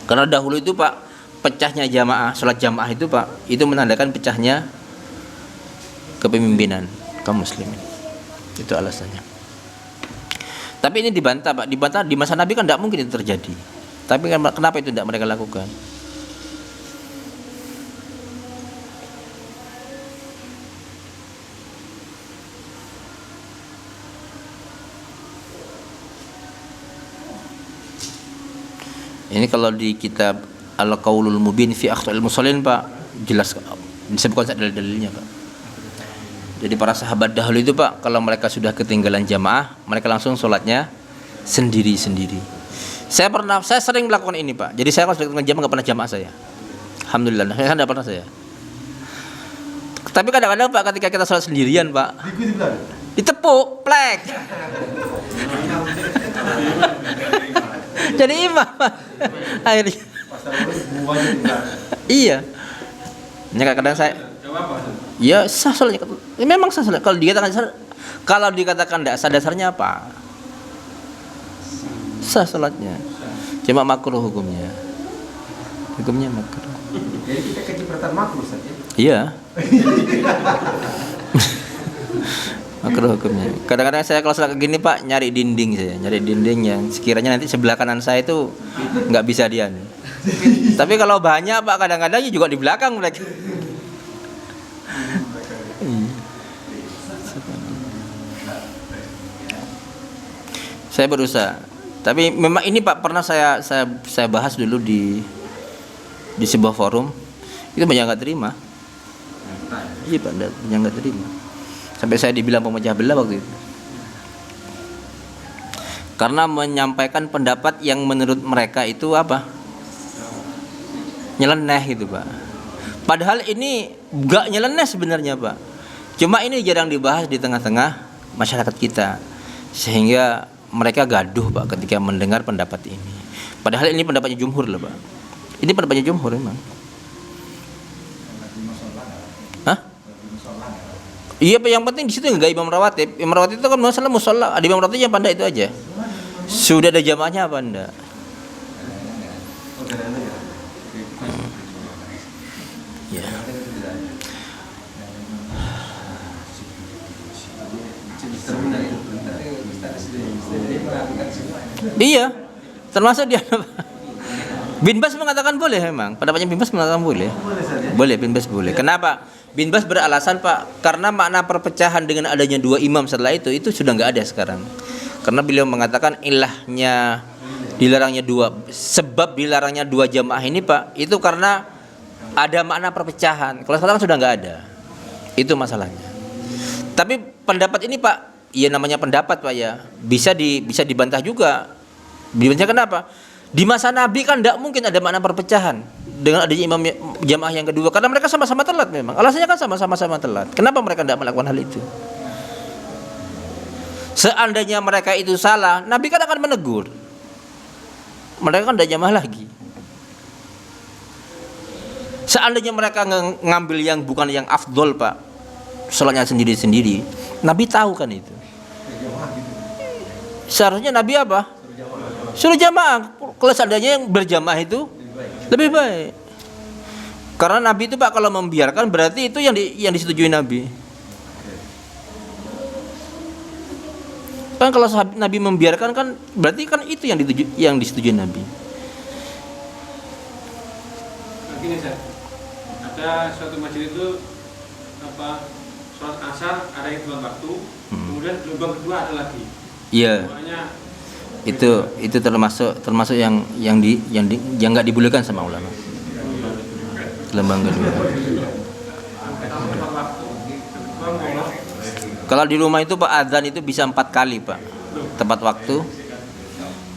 Karena dahulu itu Pak, pecahnya jamaah, sholat jamaah itu Pak, itu menandakan pecahnya kepemimpinan kaum muslimin. Itu alasannya. Tapi ini dibantah Pak, dibantah di masa Nabi kan tidak mungkin itu terjadi. Tapi kenapa itu tidak mereka lakukan? Ini kalau di kitab Al-Qaulul Mubin fi Akhtal Musallin Pak, jelas disebutkan dalil-dalilnya Pak. Jadi para sahabat dahulu itu Pak, kalau mereka sudah ketinggalan jamaah, mereka langsung sholatnya sendiri-sendiri. Saya sering melakukan ini Pak. Jadi saya kalau sudah ketinggalan jamaah nggak pernah jamaah saya. Alhamdulillah, saya tidak pernah saya. Tapi kadang-kadang Pak, ketika kita sholat sendirian Pak, ditepuk, plek. Jadi imam akhirnya. Iya. Kadang-kadang saya. Ya sah sholatnya. Memang sah sholat. Kalau dikatakan tidak sah, dasarnya apa? Sah sholatnya. Cuma makruh hukumnya. Hukumnya makruh. Jadi kita kecipratan makruh saja. Iya. Makruh hukumnya. Kadang-kadang saya kalau sholat gini Pak, nyari dinding yang sekiranya nanti sebelah kanan saya itu nggak bisa dia. Tapi kalau banyak Pak, kadang-kadang juga di belakang mereka. Saya berusaha. Tapi memang ini Pak pernah saya bahas dulu di sebuah forum. Itu banyak nggak terima. Iya Pak, banyak nggak terima. Sampai saya dibilang pemecah belah waktu itu. Karena menyampaikan pendapat yang menurut mereka itu apa? Nyeleneh gitu Pak. Padahal ini gak nyeleneh sebenarnya Pak. Cuma ini jarang dibahas di tengah-tengah masyarakat kita. Sehingga mereka gaduh Pak ketika mendengar pendapat ini. Padahal ini pendapatnya jumhur loh Pak. Ini pendapatnya jumhur memang. Hah? Iya Pak, yang penting di situ enggak imam rawatib. Imam rawatib itu kan masalah musholla. Ada imam rawatib yang pandai itu aja. Sudah ada jamaahnya apa enggak? Ya. Iya. Termasuk dia. Bin Bas mengatakan boleh memang. Pendapatnya Bin Bas mengatakan boleh. Boleh, Bin Bas boleh. Kenapa? Bin Bas beralasan Pak, karena makna perpecahan dengan adanya dua imam setelah itu sudah nggak ada sekarang. Karena beliau mengatakan ilahnya dilarangnya sebab dilarangnya dua jamaah ini Pak, itu karena ada makna perpecahan. Kalau sekarang sudah nggak ada. Itu masalahnya. Tapi pendapat ini Pak, ya namanya pendapat Pak ya, bisa dibantah juga. Dibantah kenapa? Di masa Nabi kan tidak mungkin ada makna perpecahan dengan adanya imam jamaah yang kedua, karena mereka sama-sama telat memang. Alasannya kan sama-sama telat. Kenapa mereka tidak melakukan hal itu? Seandainya mereka itu salah, Nabi kan akan menegur. Mereka kan tidak jamaah lagi. Seandainya mereka ngambil yang bukan yang afdol Pak, sholatnya sendiri-sendiri, Nabi tahu kan itu. Seharusnya Nabi apa? Suruh jamaah. Kalau seandainya yang berjamaah itu lebih baik. Karena Nabi itu Pak kalau membiarkan berarti itu yang disetujui Nabi. Kan kalau Nabi membiarkan kan berarti kan itu yang disetujui Nabi. Begini Ustaz, ada suatu masjid itu sholat asar ada yang tepat waktu, kemudian gelombang kedua ada lagi. Iya. Itu termasuk yang nggak dibolehkan sama ulama. Gelombang kedua. Kalau di rumah itu Pak adzan itu bisa 4 kali Pak, tepat waktu.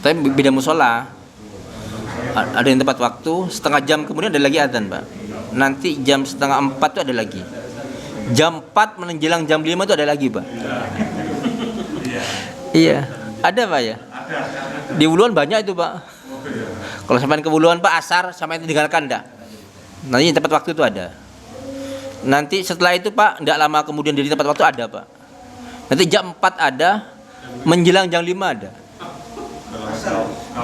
Tapi beda musola. Ada yang tepat waktu, setengah jam kemudian ada lagi adzan Pak. Nanti jam setengah 4 itu ada lagi. Jam 4 menjelang jam 5 itu ada lagi Pak. Iya, ada Pak ya. Di Wuluan banyak itu Pak. Kalau sampai ke Wuluan Pak, asar sampai itu ditinggalkan enggak. Nanti tempat waktu itu ada. Nanti setelah itu Pak, enggak lama kemudian di tempat waktu ada Pak. Nanti jam 4 ada, menjelang jam 5 ada.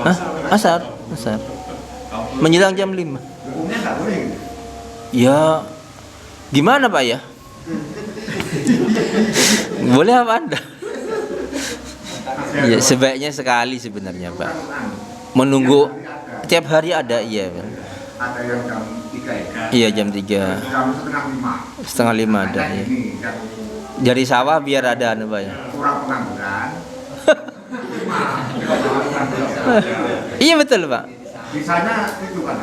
Hah? Asar. Menjelang jam 5. Hukumnya nggak boleh gitu. Ya, gimana Pak ya? Boleh apa Anda? Ya, sebaiknya sekali sebenarnya Pak. Menunggu tiap hari ada, iya Pak. Ada yang jam 3 ya. Iya jam 3. Jam setengah 5. 5:30 ada ya. Ini kan Dari sawah biar ada Pak ya. kurang pengangguran. Iya betul Pak. Bisanya itu kan.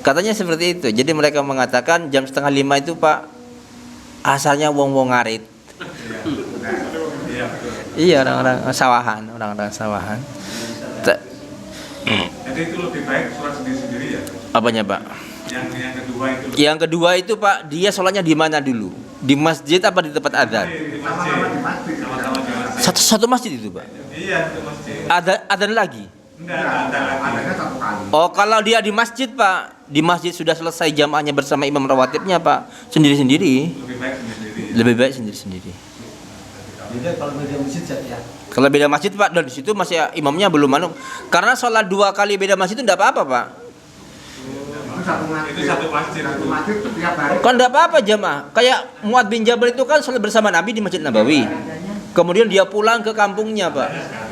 Katanya seperti itu. Jadi mereka mengatakan jam 4:30 itu Pak, asalnya wong-wong ngarit. Iya orang-orang sawahan. Jadi itu lebih baik sholat sendiri-sendiri ya? Apanya Pak? Yang kedua itu Yang kedua itu Pak, dia sholatnya di mana dulu? Di masjid apa di tempat adzan? di Sama-sama di masjid. Sama-sama di masjid. Satu masjid itu Pak. Iya, itu masjid. Adzan lagi. Enggak, ada lagi. Adanya 1 kali. Oh kalau dia di masjid Pak, di masjid sudah selesai jamaahnya bersama imam rawatibnya Pak, sendiri-sendiri. Lebih baik sendiri. Lebih baik sendiri-sendiri. Beda kalau beda masjid ya. Kalau beda masjid Pak, dan di situ masih imamnya belum anu. Karena sholat 2 kali beda masjid itu enggak apa-apa Pak. Itu satu masjid. Itu satu masjid. Satu masjid tiap hari. Kan enggak apa-apa jamaah. Kayak Muad bin Jabal itu kan sholat bersama Nabi di Masjid Nabawi. Kemudian dia pulang ke kampungnya Pak.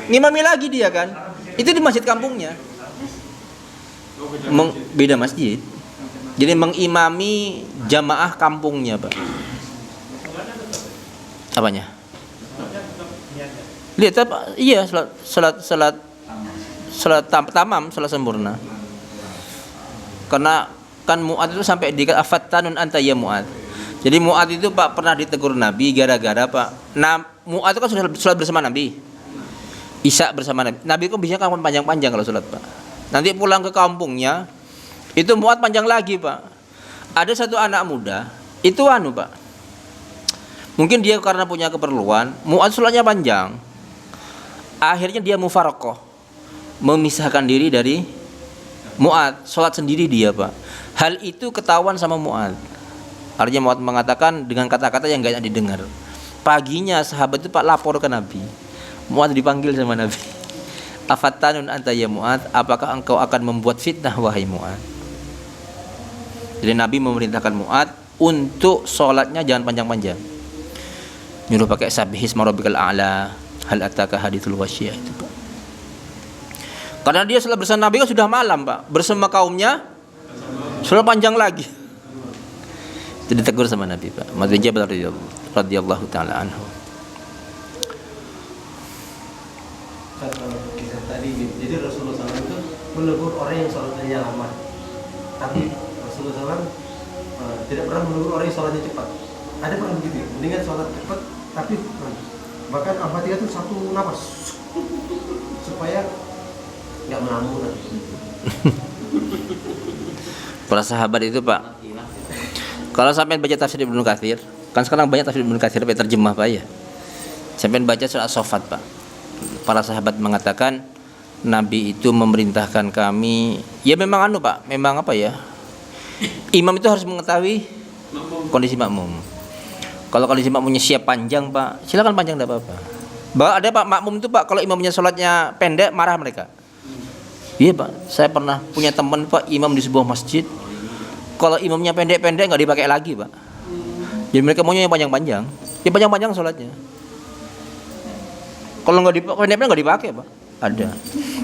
Ngimami lagi dia kan. Itu di masjid kampungnya. Beda masjid. Jadi mengimami jamaah kampungnya Pak. Apanya? Lihat apa? Iya, salat tamam, salat sempurna. Karena kan Mu'ad itu sampai dikata afattanun anta ya Mu'ad. Jadi Mu'ad itu Pak pernah ditegur Nabi gara-gara Pak. Mu'ad itu kan sudah salat bersama Nabi. Isya bersama Nabi. Nabi kok bisa kan panjang-panjang kalau salat Pak. Nanti pulang ke kampungnya itu Mu'ad panjang lagi Pak. Ada satu anak muda itu Pak. Mungkin dia karena punya keperluan, Mu'ad salatnya panjang. Akhirnya dia mufaraqah, memisahkan diri dari Mu'ad, sholat sendiri dia Pak. Hal itu ketahuan sama Mu'ad. Artinya Mu'ad mengatakan dengan kata-kata yang gak enak didengar. Paginya sahabat itu Pak lapor ke Nabi. Mu'ad dipanggil sama Nabi. Afattanun anta ya Mu'ad, apakah engkau akan membuat fitnah wahai Mu'ad? Jadi Nabi memerintahkan Mu'ad untuk sholatnya jangan panjang-panjang. Nyuruh pakai sabbihisma rabbikal a'la, hal ataka hadithul wasyiyah itu Pak. Karena dia setelah bersama Nabi kan sudah malam Pak, bersama kaumnya sudah panjang lagi. Jadi ditegur sama Nabi Pak. Mu'adz bin Jabal radhiyallahu taala anhu. Kisah tadi, jadi Rasulullah SAW itu menegur orang yang sholatnya lama, tapi Rasulullah SAW tidak pernah menegur orang yang sholatnya cepat. Ada pernah begitu, mendingan sholat cepat, tapi bahkan Al-Fatihah itu 1 nafas supaya nggak melamun. Para sahabat itu Pak, kalau sampai baca tafsir Ibnu Katsir, kan sekarang banyak tafsir Ibnu Katsir terjemah Pak ya. Sampai baca surat As-Saffat Pak. Para sahabat mengatakan Nabi itu memerintahkan kami, ya memang Pak, memang apa ya? Imam itu harus mengetahui kondisi makmum. Kalau kondisi makmumnya siap panjang Pak, silakan panjang tidak apa-apa. Ada Pak makmum itu Pak, kalau imamnya sholatnya pendek marah mereka. Iya Pak, saya pernah punya teman Pak, imam di sebuah masjid. Kalau imamnya pendek-pendek nggak dipakai lagi Pak. Jadi mereka maunya yang panjang-panjang. Ya panjang-panjang sholatnya. Kalau nggak dipakai, pendek-pendek nggak dipakai Pak.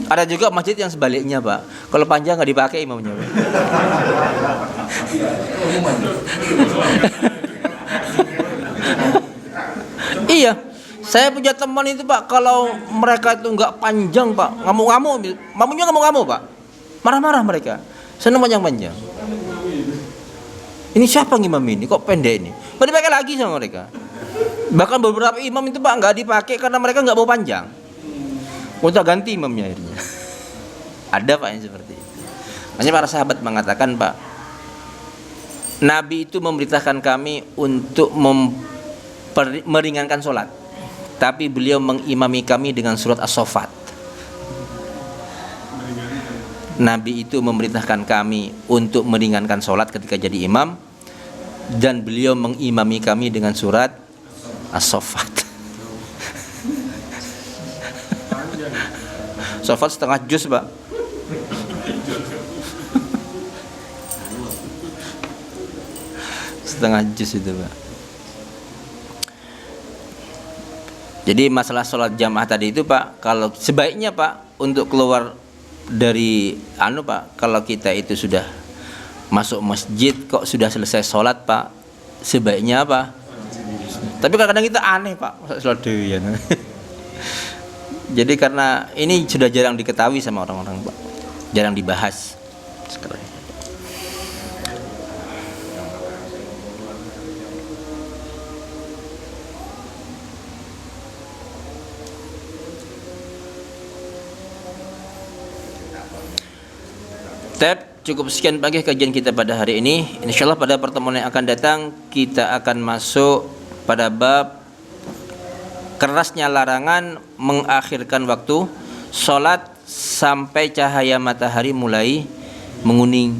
Ada juga masjid yang sebaliknya Pak. Kalau panjang nggak dipakai imamnya Pak. Iya, saya punya teman itu Pak, kalau mereka itu nggak panjang Pak, ngamuk-ngamuk, makmumnya ngamuk-ngamuk Pak, marah-marah mereka, senang panjang-panjang. Ini siapa ngimam ini, kok pendek ini? Nggak dipakai lagi sama mereka. Bahkan beberapa imam itu Pak nggak dipakai karena mereka nggak mau panjang. Udah ganti imamnya akhirnya. Ada Pak yang seperti itu. Hanya para sahabat mengatakan Pak, Nabi itu memberitakan kami untuk meringankan sholat, tapi beliau mengimami kami dengan surat As-Saffat. Nabi itu memerintahkan kami untuk meringankan sholat ketika jadi imam, dan beliau mengimami kami dengan surat As-Saffat. Saffat setengah juz, Pak. Setengah juz itu, Pak. Jadi masalah sholat jamaah tadi itu, Pak, kalau sebaiknya, Pak, untuk keluar dari Pak, kalau kita itu sudah masuk masjid kok sudah selesai sholat, Pak, sebaiknya apa? Tapi kadang-kadang kita aneh, Pak, masa sholat dewian. Jadi karena ini sudah jarang diketahui sama orang-orang, Pak, jarang dibahas sekarang. Cukup sekian pagi kajian kita pada hari ini. Insyaallah pada pertemuan yang akan datang kita akan masuk pada bab kerasnya larangan mengakhirkan waktu salat sampai cahaya matahari mulai menguning.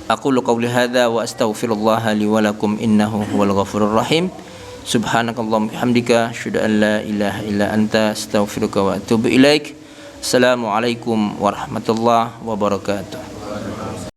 Aqulu qouli hadza wa astaghfirullah li wa lakum innahu huwal ghafurur rahim. Subhanakallahumma bihamdika asyhadu an la ilaha illa anta astaghfiruka wa atubu ilaik. Assalamualaikum warahmatullahi wabarakatuh.